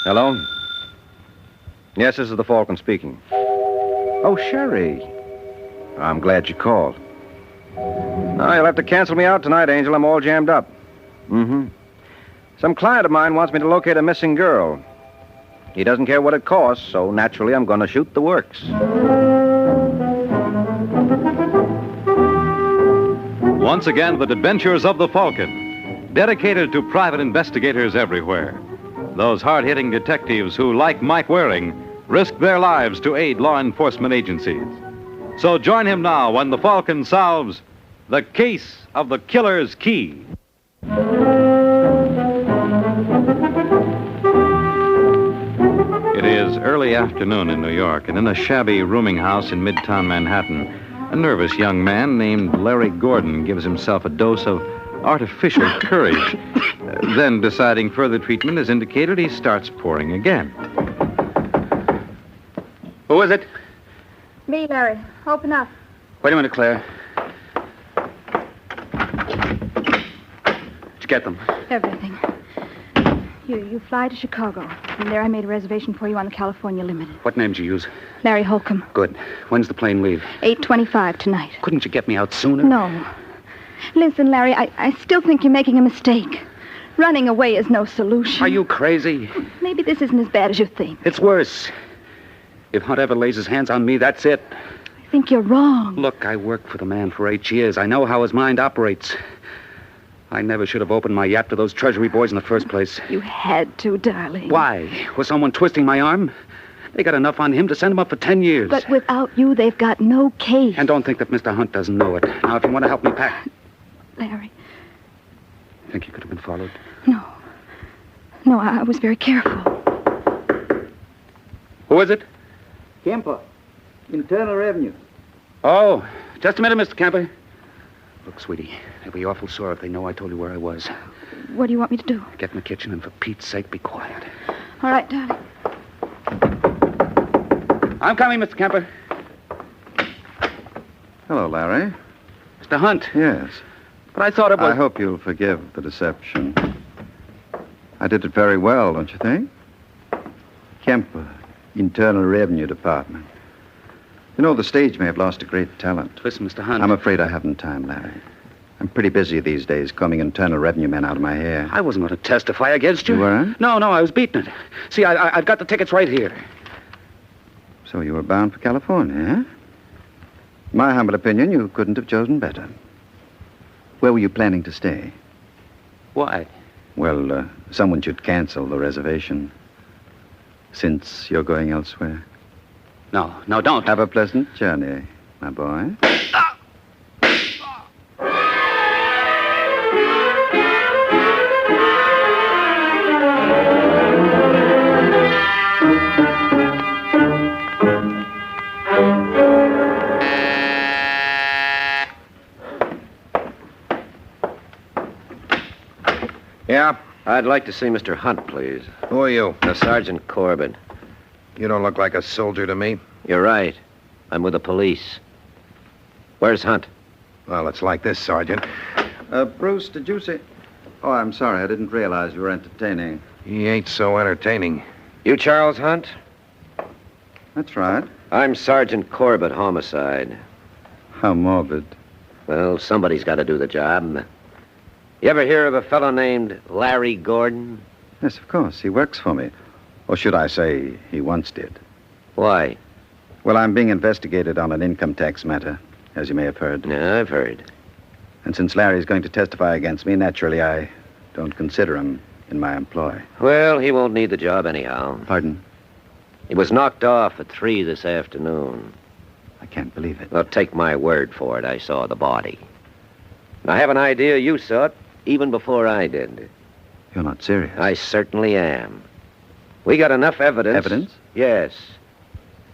Hello? Yes, this is the Falcon speaking. Oh, Sherry. I'm glad you called. Oh, you'll have to cancel me out tonight, Angel. I'm all jammed up. Mm-hmm. Some client of mine wants me to locate a missing girl. He doesn't care what it costs, so naturally I'm going to shoot the works. Once again, the adventures of the Falcon, dedicated to private investigators everywhere. Those hard-hitting detectives who, like Mike Waring, risk their lives to aid law enforcement agencies. So join him now when the Falcon solves the case of the killer's key. It is early afternoon in New York, and in a shabby rooming house in Midtown Manhattan, a nervous young man named Larry Gordon gives himself a dose of artificial courage. Then, deciding further treatment is indicated, he starts pouring again. Who is it? Me, Larry. Open up. Wait a minute, Claire. Did you get them? Everything. You fly to Chicago. And there I made a reservation for you on the California Limited. What name did you use? Larry Holcomb. Good. When's the plane leave? 8:25 tonight. Couldn't you get me out sooner? No. Listen, Larry, I still think you're making a mistake. Running away is no solution. Are you crazy? Maybe this isn't as bad as you think. It's worse. If Hunt ever lays his hands on me, that's it. I think you're wrong. Look, I worked for the man for 8 years. I know how his mind operates. I never should have opened my yap to those Treasury boys in the first place. You had to, darling. Why? Was someone twisting my arm? They got enough on him to send him up for 10 years. But without you, they've got no case. And don't think that Mr. Hunt doesn't know it. Now, if you want to help me pack... Larry. Think you could have been followed? No. No, I was very careful. Who is it? Kemper, Internal Revenue. Oh, just a minute, Mr. Kemper. Look, sweetie, they'll be awful sore if they know I told you where I was. What do you want me to do? Get in the kitchen and for Pete's sake, be quiet. All right, darling. I'm coming, Mr. Kemper. Hello, Larry. Mr. Hunt. Yes. But I thought it was... I hope you'll forgive the deception. I did it very well, don't you think? Kemper, Internal Revenue Department. You know, the stage may have lost a great talent. Listen, Mr. Hunt. I'm afraid I haven't time, Larry. I'm pretty busy these days combing Internal Revenue men out of my hair. I wasn't going to testify against you. You weren't? No, I was beating it. See, I've got the tickets right here. So you were bound for California, eh? In my humble opinion, you couldn't have chosen better. Where were you planning to stay? Why? Well, someone should cancel the reservation. Since you're going elsewhere. No, don't. Have a pleasant journey, my boy. Yeah? I'd like to see Mr. Hunt, please. Who are you? Sergeant Corbett. You don't look like a soldier to me. You're right. I'm with the police. Where's Hunt? Well, it's like this, Sergeant. Bruce, did you say... Oh, I'm sorry. I didn't realize you were entertaining. He ain't so entertaining. You Charles Hunt? That's right. I'm Sergeant Corbett, homicide. How morbid. Well, somebody's got to do the job. You ever hear of a fellow named Larry Gordon? Yes, of course. He works for me. Or should I say, he once did. Why? Well, I'm being investigated on an income tax matter, as you may have heard. Yeah, I've heard. And since Larry's going to testify against me, naturally, I don't consider him in my employ. Well, he won't need the job anyhow. Pardon? He was knocked off at 3 this afternoon. I can't believe it. Well, take my word for it. I saw the body. And I have an idea you saw it even before I did. You're not serious. I certainly am. We got enough evidence. Evidence? Yes.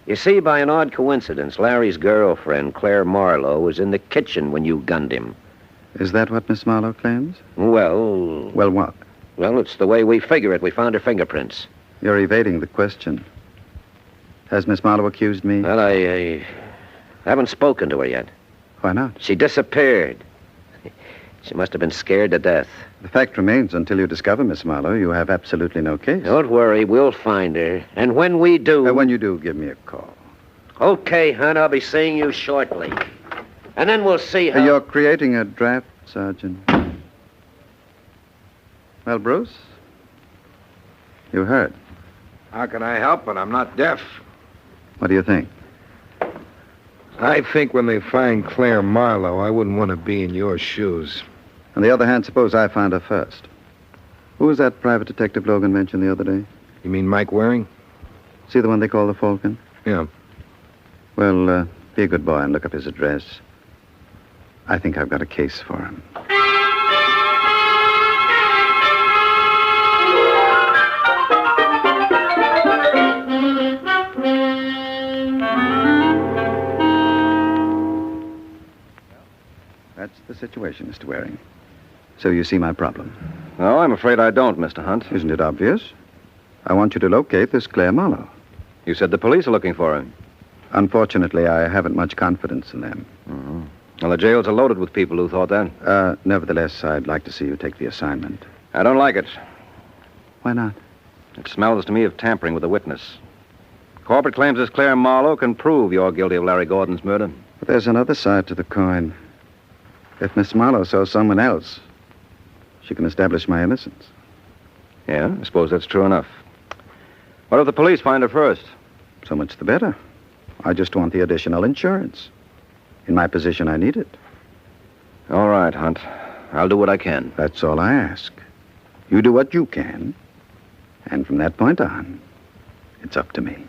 You see, by an odd coincidence, Larry's girlfriend, Claire Marlowe, was in the kitchen when you gunned him. Is that what Miss Marlowe claims? Well... Well, what? Well, it's the way we figure it. We found her fingerprints. You're evading the question. Has Miss Marlowe accused me? Well, I haven't spoken to her yet. Why not? She disappeared. She must have been scared to death. The fact remains, until you discover Miss Marlowe, you have absolutely no case. Don't worry, we'll find her. And when we do... When you do, give me a call. Okay, Hunt, I'll be seeing you shortly. And then we'll see how... You're creating a draft, Sergeant. Well, Bruce, you heard. How can I help it? I'm not deaf. What do you think? I think when they find Claire Marlowe, I wouldn't want to be in your shoes. On the other hand, suppose I find her first. Who was that private detective Logan mentioned the other day? You mean Mike Waring? See the one they call the Falcon? Yeah. Well, be a good boy and look up his address. I think I've got a case for him. That's the situation, Mr. Waring. So you see my problem. No, I'm afraid I don't, Mr. Hunt. Isn't it obvious? I want you to locate this Claire Marlowe. You said the police are looking for her. Unfortunately, I haven't much confidence in them. Mm-hmm. Well, the jails are loaded with people who thought that. Nevertheless, I'd like to see you take the assignment. I don't like it. Why not? It smells to me of tampering with a witness. Corbett claims this Claire Marlowe can prove you're guilty of Larry Gordon's murder. But there's another side to the coin. If Miss Marlowe saw someone else, she can establish my innocence. Yeah, I suppose that's true enough. What if the police find her first? So much the better. I just want the additional insurance. In my position, I need it. All right, Hunt. I'll do what I can. That's all I ask. You do what you can. And from that point on, it's up to me.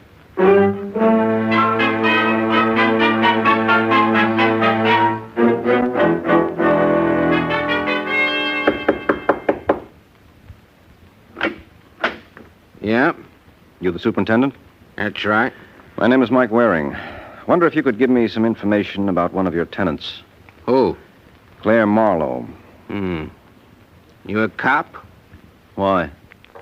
Yeah, You the superintendent? that's right. My name is Mike Waring. Wonder if you could give me some information about one of your tenants, Who? Claire Marlowe. You a cop? Why?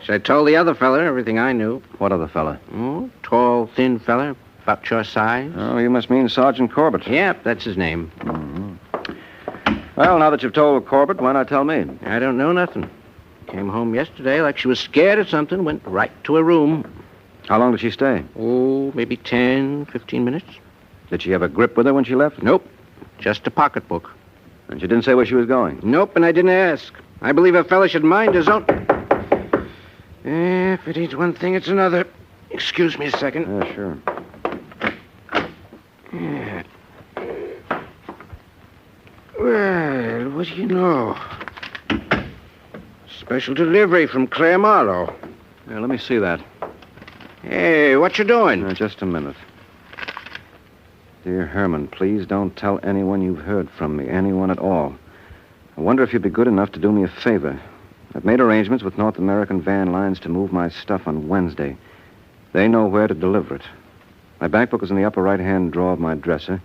So I told the other fella everything I knew. What other fella? Oh, tall, thin fella, about your size. Oh, you must mean Sergeant Corbett. Yep, that's his name. Well, now that you've told Corbett, why not tell me? I don't know nothing. Came home yesterday like she was scared of something, went right to her room. How long did she stay? Oh, maybe 10, 15 minutes. Did she have a grip with her when she left? Nope, just a pocketbook. And she didn't say where she was going? Nope, and I didn't ask. I believe a fella should mind his own... If it ain't one thing, it's another. Excuse me a second. Yeah, sure. Yeah. Well, what do you know? Special delivery from Claire Marlowe. Yeah, let me see that. Hey, what you doing? Just a minute. Dear Herman, please don't tell anyone you've heard from me, anyone at all. I wonder if you'd be good enough to do me a favor. I've made arrangements with North American Van Lines to move my stuff on Wednesday. They know where to deliver it. My bank book is in the upper right-hand drawer of my dresser.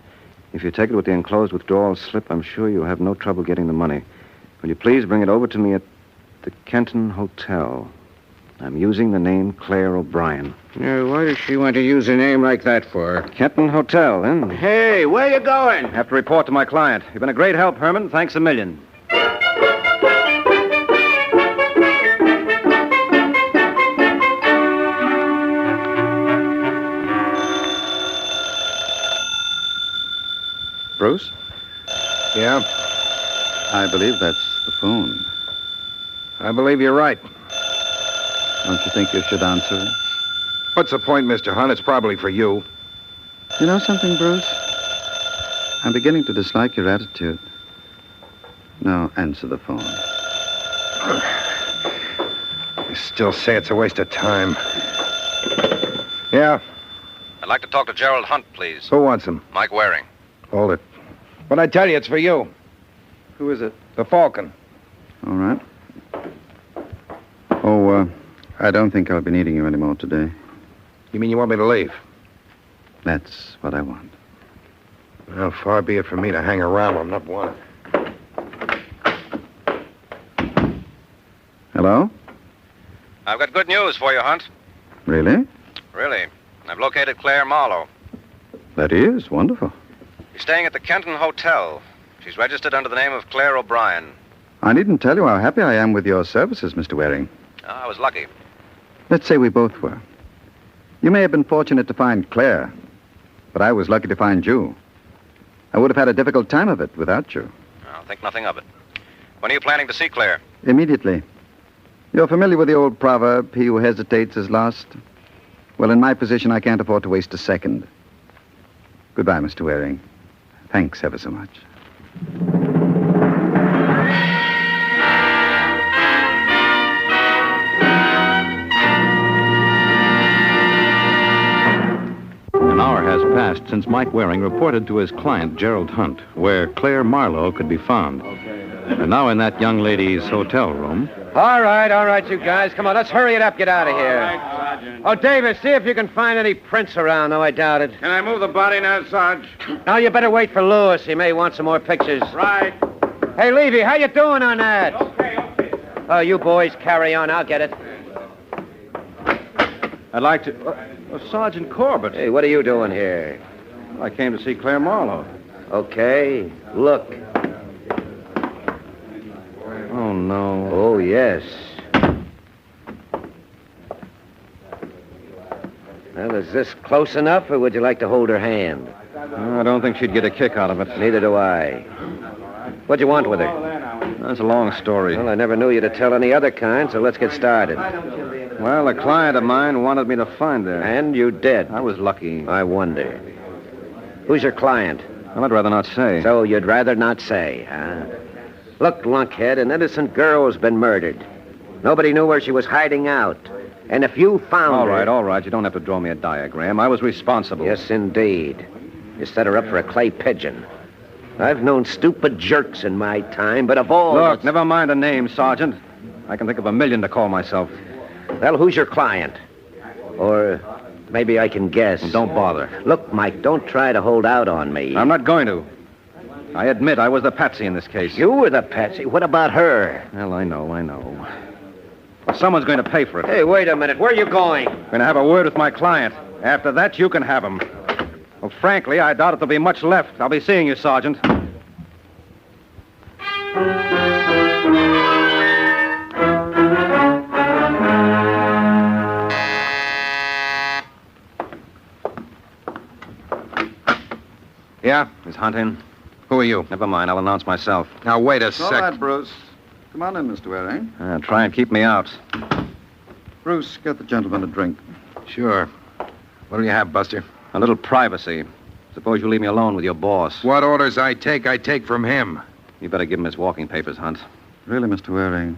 If you take it with the enclosed withdrawal slip, I'm sure you'll have no trouble getting the money. Will you please bring it over to me at the Kenton Hotel? I'm using the name Claire O'Brien. Why does she want to use a name like that for? Kenton Hotel, eh? Hey, where you going? I have to report to my client. You've been a great help, Herman. Thanks a million. Bruce? Yeah? I believe that's the phone. I believe you're right. Don't you think you should answer it? What's the point, Mr. Hunt? It's probably for you. You know something, Bruce? I'm beginning to dislike your attitude. Now, answer the phone. You still say it's a waste of time. Yeah? I'd like to talk to Gerald Hunt, please. Who wants him? Mike Waring. Hold it. But I tell you, it's for you. Who is it? The Falcon. All right. Oh, I don't think I'll be needing you anymore today. You mean you want me to leave? That's what I want. Well, far be it from me to hang around. I'm not wanted. Hello? I've got good news for you, Hunt. Really? Really. I've located Claire Marlowe. That is wonderful. She's staying at the Kenton Hotel. She's registered under the name of Claire O'Brien. I needn't tell you how happy I am with your services, Mr. Waring. I was lucky. Let's say we both were. You may have been fortunate to find Claire, but I was lucky to find you. I would have had a difficult time of it without you. I'll think nothing of it. When are you planning to see Claire? Immediately. You're familiar with the old proverb, he who hesitates is lost? Well, in my position, I can't afford to waste a second. Goodbye, Mr. Waring. Thanks ever so much. An hour has passed since Mike Waring reported to his client, Gerald Hunt, where Claire Marlowe could be found. And now in that young lady's hotel room. All right, you guys. Come on, let's hurry it up. Get out of here. Oh, Davis, see if you can find any prints around. No, I doubt it. Can I move the body now, Sarge? Now, you better wait for Lewis. He may want some more pictures. Right. Hey, Levy, how you doing on that? Okay. Oh, you boys carry on. I'll get it. I'd like to... Sergeant Corbett. Hey, what are you doing here? I came to see Claire Marlowe. Okay, look. Oh, no. Oh, yes. Well, is this close enough, or would you like to hold her hand? I don't think she'd get a kick out of it. Neither do I. What'd you want with her? That's a long story. Well, I never knew you to tell any other kind, so let's get started. Well, a client of mine wanted me to find her. And you did. I was lucky. I wonder. Who's your client? Well, I'd rather not say. So you'd rather not say, huh? Look, lunkhead, an innocent girl's been murdered. Nobody knew where she was hiding out. And if you found her... All right. You don't have to draw me a diagram. I was responsible. Yes, indeed. You set her up for a clay pigeon. I've known stupid jerks in my time, but of all... Look, never mind a name, Sergeant. I can think of 1,000,000 to call myself. Well, who's your client? Or maybe I can guess. Well, don't bother. Look, Mike, don't try to hold out on me. I'm not going to. I admit I was the patsy in this case. You were the patsy? What about her? Well, I know. Well, someone's going to pay for it. Hey, wait a minute. Where are you going? I'm going to have a word with my client. After that, you can have him. Well, frankly, I doubt if there'll be much left. I'll be seeing you, Sergeant. Yeah? Is Hunt in? Who are you? Never mind. I'll announce myself. Now, wait a All sec. right, Bruce. Come on in, Mr. Waring. Try and keep me out. Bruce, get the gentleman a drink. Sure. What'll you have, Buster? A little privacy. Suppose you leave me alone with your boss. What orders I take from him. You better give him his walking papers, Hunt. Really, Mr. Waring,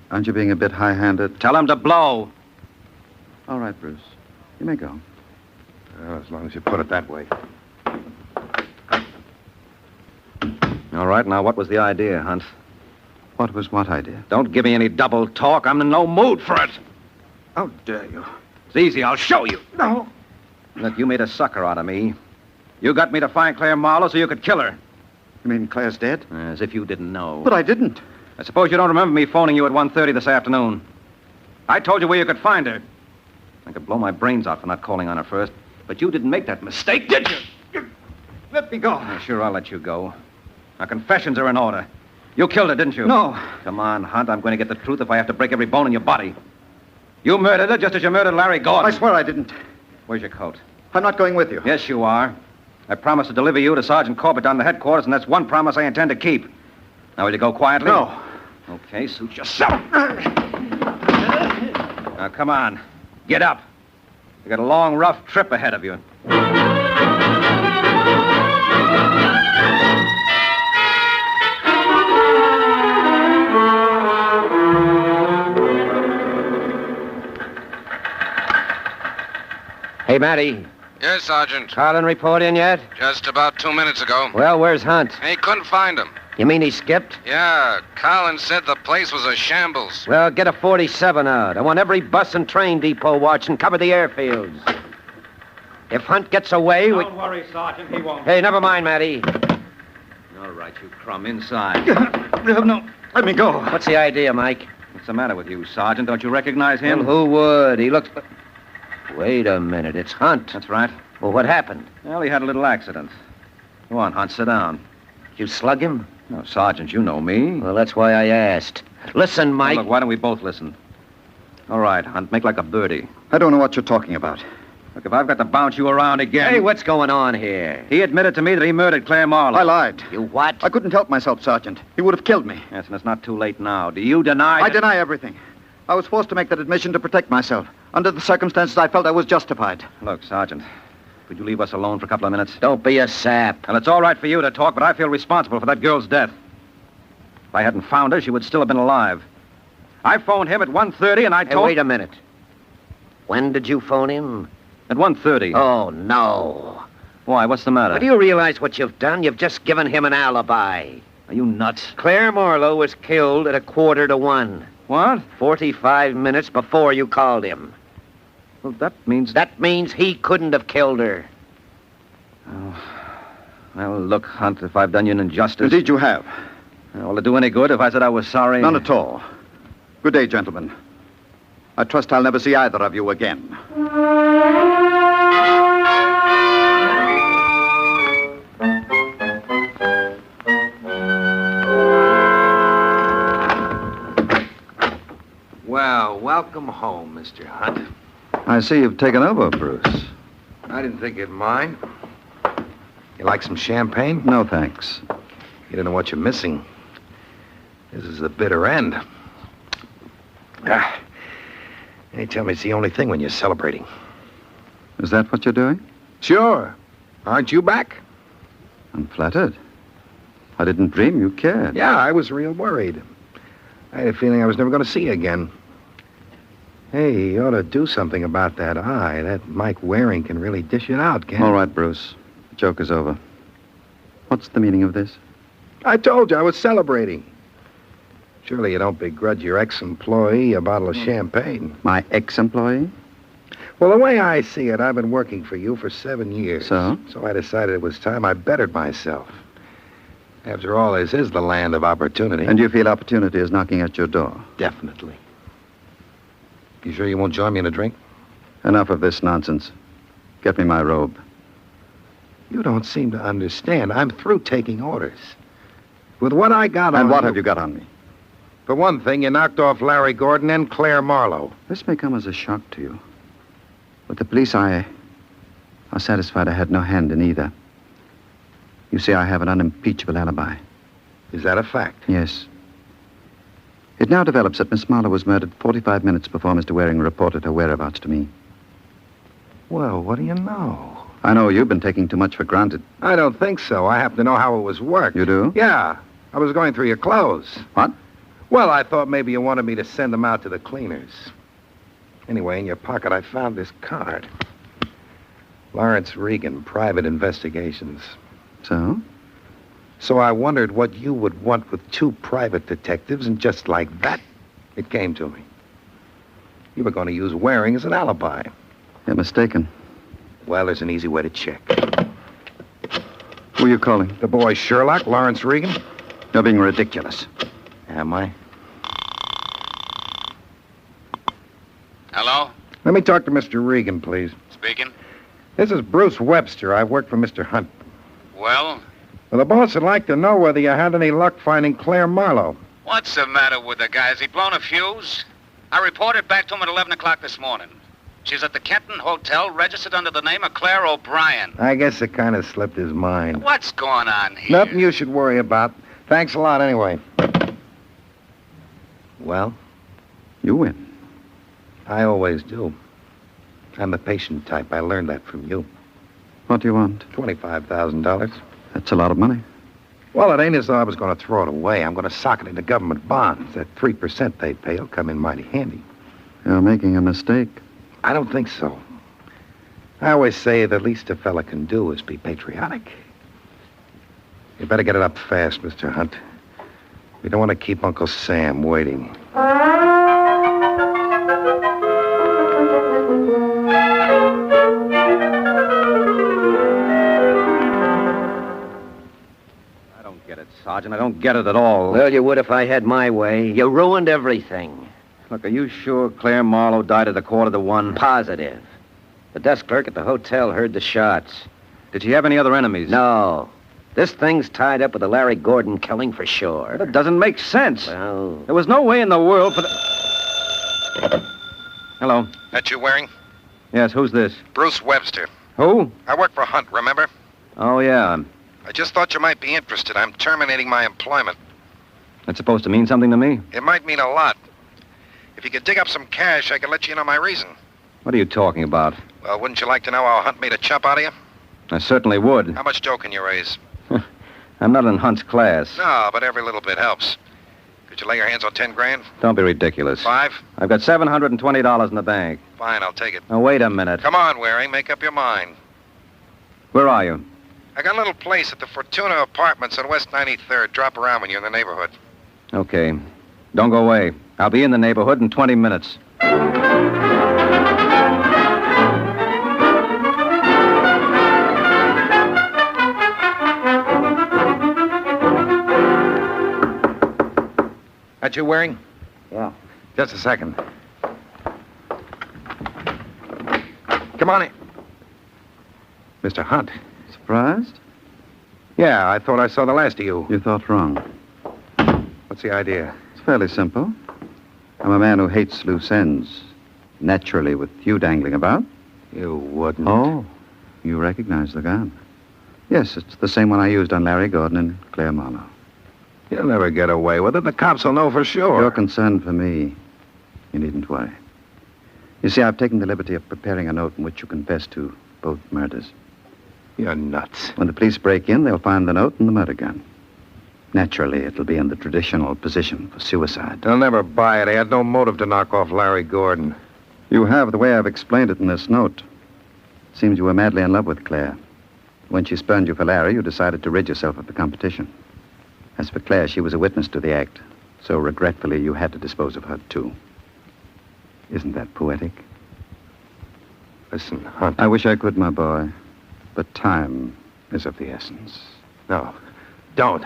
aren't you being a bit high-handed? Tell him to blow. All right, Bruce. You may go. Well, as long as you put it that way. All right, now what was the idea, Hunt? What was what idea? Don't give me any double talk. I'm in no mood for it. How dare you? It's easy. I'll show you. No. Look, you made a sucker out of me. You got me to find Claire Marlowe so you could kill her. You mean Claire's dead? As if you didn't know. But I didn't. I suppose you don't remember me phoning you at 1:30 this afternoon. I told you where you could find her. I could blow my brains out for not calling on her first. But you didn't make that mistake, did you? Let me go. Sure, I'll let you go. Our confessions are in order. You killed her, didn't you? No. Come on, Hunt. I'm going to get the truth if I have to break every bone in your body. You murdered her just as you murdered Larry Gordon. I swear I didn't. Where's your coat? I'm not going with you. Yes, you are. I promised to deliver you to Sergeant Corbett down the headquarters, and that's one promise I intend to keep. Now, will you go quietly? No. Okay, suit yourself. Now, come on. Get up. You got a long, rough trip ahead of you. Hey, Matty. Yes, Sergeant. Carlin report in yet? Just about 2 minutes ago. Well, where's Hunt? He couldn't find him. You mean he skipped? Yeah, Collins said the place was a shambles. Well, get a 47 out. I want every bus and train depot watch and cover the airfields. If Hunt gets away, Don't worry, Sergeant. He won't. Hey, never mind, Matty. All right, you crumb. Inside. No, let me go. What's the idea, Mike? What's the matter with you, Sergeant? Don't you recognize him? Well, who would? He looks... Wait a minute. It's Hunt. That's right. Well, what happened? Well, he had a little accident. Go on, Hunt. Sit down. You slug him? No, Sergeant, you know me. Well, that's why I asked. Listen, Now, Mike. look, why don't we both listen? All right, Hunt, make like a birdie. I don't know what you're talking about. Look, if I've got to bounce you around again... Hey, what's going on here? He admitted to me that he murdered Claire Marlowe. I lied. You what? I couldn't help myself, Sergeant. He would have killed me. Yes, and it's not too late now. Do you deny I that- deny everything. I was forced to make that admission to protect myself. Under the circumstances, I felt I was justified. Look, Sergeant, could you leave us alone for a couple of minutes? Don't be a sap. Well, it's all right for you to talk, but I feel responsible for that girl's death. If I hadn't found her, she would still have been alive. I phoned him at 1:30, and I Hey, told... wait a minute. When did you phone him? At 1:30. Oh, no. Why, what's the matter? But do you realize what you've done? You've just given him an alibi. Are you nuts? Claire Marlowe was killed at 1:45. What? 45 minutes before you called him. Well, that means... That means he couldn't have killed her. Well, look, Hunt, if I've done you an injustice... Indeed, you have. Will it do any good if I said I was sorry? None at all. Good day, gentlemen. I trust I'll never see either of you again. Well, welcome home, Mr. Hunt. I see you've taken over, Bruce. I didn't think you'd mind. You like some champagne? No, thanks. You don't know what you're missing. This is the bitter end. They tell me it's the only thing when you're celebrating. Is that what you're doing? Sure. Aren't you back? I'm flattered. I didn't dream you cared. Yeah, I was real worried. I had a feeling I was never going to see you again. Hey, you ought to do something about that eye. That Mike Waring can really dish it out, can't he? All right, Bruce. The joke is over. What's the meaning of this? I told you I was celebrating. Surely you don't begrudge your ex-employee a bottle of champagne. My ex-employee? Well, the way I see it, I've been working for you for 7 years. So? So I decided it was time I bettered myself. After all, this is the land of opportunity. And you feel opportunity is knocking at your door? Definitely. You sure you won't join me in a drink? Enough of this nonsense. Get me my robe. You don't seem to understand. I'm through taking orders. With what I got on And what you... have you got on me? For one thing, you knocked off Larry Gordon and Claire Marlowe. This may come as a shock to you. But the police are satisfied I had no hand in either. You see, I have an unimpeachable alibi. Is that a fact? Yes. It now develops that Miss Marlowe was murdered 45 minutes before Mr. Waring reported her whereabouts to me. Well, what do you know? I know you've been taking too much for granted. I don't think so. I happen to know how it was worked. You do? Yeah. I was going through your clothes. What? Well, I thought maybe you wanted me to send them out to the cleaners. Anyway, in your pocket, I found this card. Lawrence Regan, Private Investigations. So? So I wondered what you would want with 2 private detectives, and just like that, it came to me. You were going to use Waring as an alibi. You're mistaken. Well, there's an easy way to check. Who are you calling? The boy Sherlock, Lawrence Regan. You're being ridiculous. Am I? Hello? Let me talk to Mr. Regan, please. Speaking. This is Bruce Webster. I've worked for Mr. Hunt. Well, Well, the boss would like to know whether you had any luck finding Claire Marlowe. what's the matter with the guy? Has he blown a fuse? I reported back to him at 11 o'clock this morning. She's at the Kenton Hotel, registered under the name of Claire O'Brien. I guess it kind of slipped his mind. What's going on here? Nothing you should worry about. Thanks a lot anyway. Well, You win. I always do. I'm the patient type. I learned that from you. What do you want? $25,000. That's a lot of money. Well, it ain't as though I was going to throw it away. I'm going to sock it into government bonds. That 3% they pay will come in mighty handy. You're making a mistake. I don't think so. I always say the least a fella can do is be patriotic. You better get it up fast, Mr. Hunt. We don't want to keep Uncle Sam waiting. I don't get it, Sergeant. I don't get it at all. Well, you would if I had my way. You ruined everything. Look, are you sure Claire Marlowe died at 1:45? Positive. The desk clerk at the hotel heard the shots. Did she have any other enemies? No. This thing's tied up with the Larry Gordon killing for sure. That doesn't make sense. Well, There was no way in the world for the... Hello. That you, Waring? Yes, who's this? Bruce Webster. Who? I work for Hunt, remember? Oh, yeah. I just thought you might be interested. I'm terminating my employment. That's supposed to mean something to me? It might mean a lot. If you could dig up some cash, I could let you know my reason. What are you talking about? Well, wouldn't you like to know how Hunt made a chump out of you? I certainly would. How much dough can you raise? I'm not in Hunt's class. No, but every little bit helps. Could you lay your hands on 10 grand? Don't be ridiculous. 5? I've got $720 in the bank. Fine, I'll take it. Now, wait a minute. Come on, Waring, make up your mind. Where are you? I got a little place at the Fortuna Apartments on West 93rd. Drop around when you're in the neighborhood. Okay. Don't go away. I'll be in the neighborhood in 20 minutes. That you, Waring? yeah. Just a second. Come on in. Mr. Hunt. Surprised? Yeah, I thought I saw the last of you. You thought wrong. What's the idea? It's fairly simple. I'm a man who hates loose ends. Naturally, with you dangling about. You wouldn't. Oh, you recognize the gun. Yes, it's the same one I used on Larry Gordon and Claire Marlowe. You'll never get away with it. The cops will know for sure. You're concerned for me. You needn't worry. You see, I've taken the liberty of preparing a note in which you confess to both murders. You're nuts. When the police break in, they'll find the note and the murder gun. Naturally, it'll be in the traditional position for suicide. They'll never buy it. I had no motive to knock off Larry Gordon. You have, the way I've explained it in this note. Seems you were madly in love with Claire. When she spurned you for Larry, you decided to rid yourself of the competition. As for Claire, she was a witness to the act. So regretfully, you had to dispose of her, too. Isn't that poetic? Listen, Hunt. I wish I could, my boy. But time is of the essence. No, don't.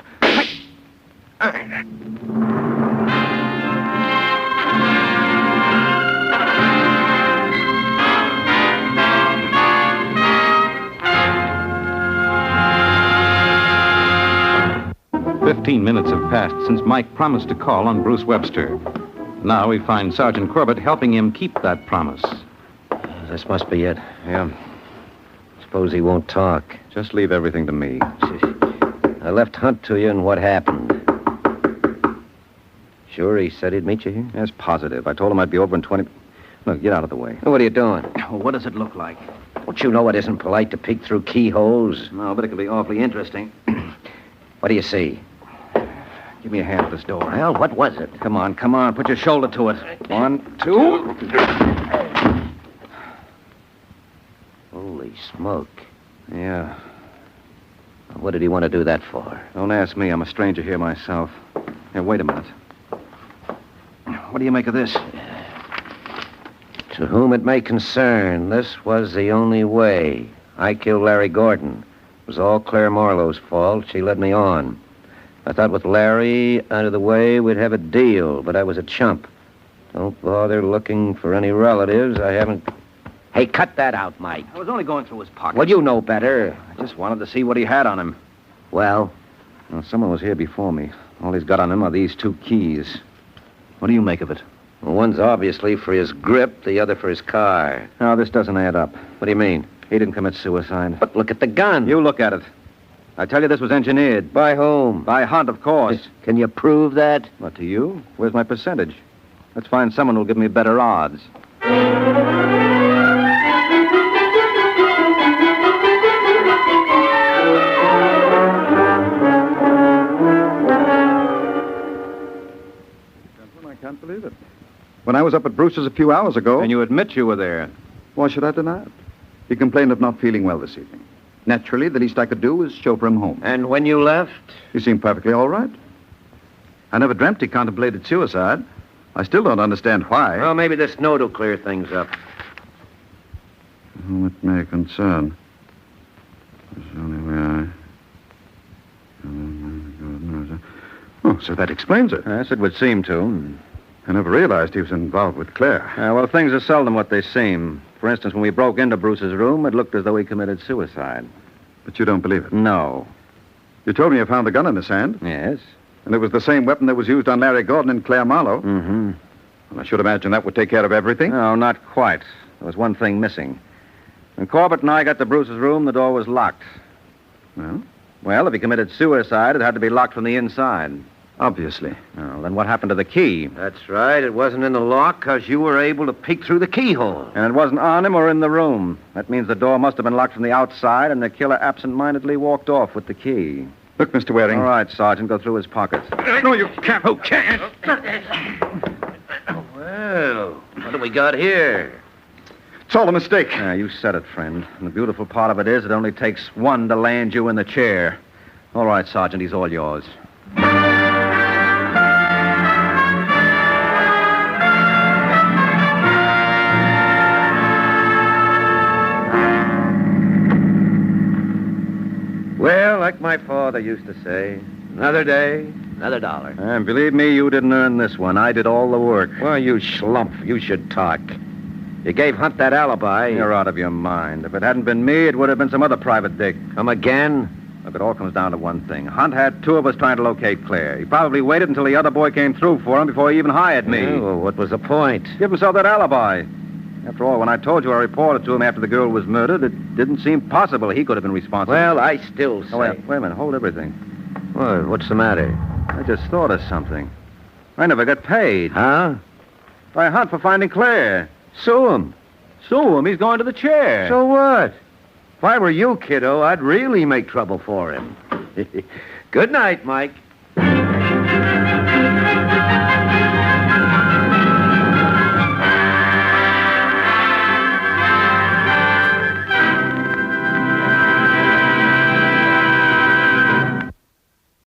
15 minutes have passed since Mike promised to call on Bruce Webster. Now we find Sergeant Corbett helping him keep that promise. This must be it. Yeah. Suppose he won't talk. Just leave everything to me. I left Hunt to you, and what happened? Sure he said he'd meet you here? Yes, positive. I told him I'd be over in 20... Look, get out of the way. What are you doing? What does it look like? Don't you know it isn't polite to peek through keyholes? No, but it could be awfully interesting. What do you see? Give me a hand with this door. Well, what was it? Come on. Put your shoulder to it. 1, 2... Holy smoke. Yeah. What did he want to do that for? Don't ask me. I'm a stranger here myself. Here, wait a minute. What do you make of this? To whom it may concern, this was the only way. I killed Larry Gordon. It was all Claire Marlowe's fault. She led me on. I thought with Larry out of the way, we'd have a deal, but I was a chump. Don't bother looking for any relatives. I haven't... Hey, cut that out, Mike. I was only going through his pockets. Well, you know better. I just wanted to see what he had on him. Well, Someone was here before me. All he's got on him are these 2 keys. What do you make of it? one's obviously for his grip, the other for his car. No, this doesn't add up. What do you mean? He didn't commit suicide. But look at the gun. You look at it. I tell you, this was engineered. By whom? By Hunt, of course. Can you prove that? What, to you? Where's my percentage? Let's find someone who'll give me better odds. I can't believe it. When I was up at Brewster's a few hours ago... And you admit you were there. Why should I deny it? He complained of not feeling well this evening. Naturally, the least I could do was chauffeur him home. And when you left? He seemed perfectly all right. I never dreamt he contemplated suicide. I still don't understand why. Well, maybe this note will clear things up. Whom it may concern. There's only way Oh, so that explains it. Yes, it would seem to. I never realized he was involved with Claire. Well, things are seldom what they seem. For instance, when we broke into Bruce's room, it looked as though he committed suicide. But you don't believe it? No. You told me you found the gun in his hand, Yes. and it was the same weapon that was used on Larry Gordon and Claire Marlowe. Mm-hmm. Well, I should imagine that would take care of everything. No, not quite. There was one thing missing. When Corbett and I got to Bruce's room, the door was locked. Well, Well, if he committed suicide, it had to be locked from the inside. obviously. Well, then what happened to the key? That's right. It wasn't in the lock because you were able to peek through the keyhole. And it wasn't on him or in the room. That means the door must have been locked from the outside, and the killer absent-mindedly walked off with the key. Look, Mr. Waring. All right, Sergeant, go through his pockets. No, you can't. Who can't? Well, what do we got here? It's all a mistake. Yeah, you said it, friend. And the beautiful part of it is it only takes one to land you in the chair. All right, Sergeant, he's all yours. Well, like my father used to say, another day, another dollar. And believe me, you didn't earn this one. I did all the work. Well, you schlump. You should talk. You gave Hunt that alibi. You're out of your mind. If it hadn't been me, it would have been some other private dick. Come again? Look, it all comes down to one thing. Hunt had two of us trying to locate Claire. He probably waited until the other boy came through for him before he even hired me. Well, what was the point? Give himself that alibi. After all, when I told you I reported to him after the girl was murdered, it didn't seem possible he could have been responsible. Well, I still say... Oh, wait a minute. Hold everything. What? What's the matter? I just thought of something. I never got paid. Huh? By Hunt for finding Claire. Sue him. Sue him. He's going to the chair. So what? If I were you, kiddo, I'd really make trouble for him. Good night, Mike.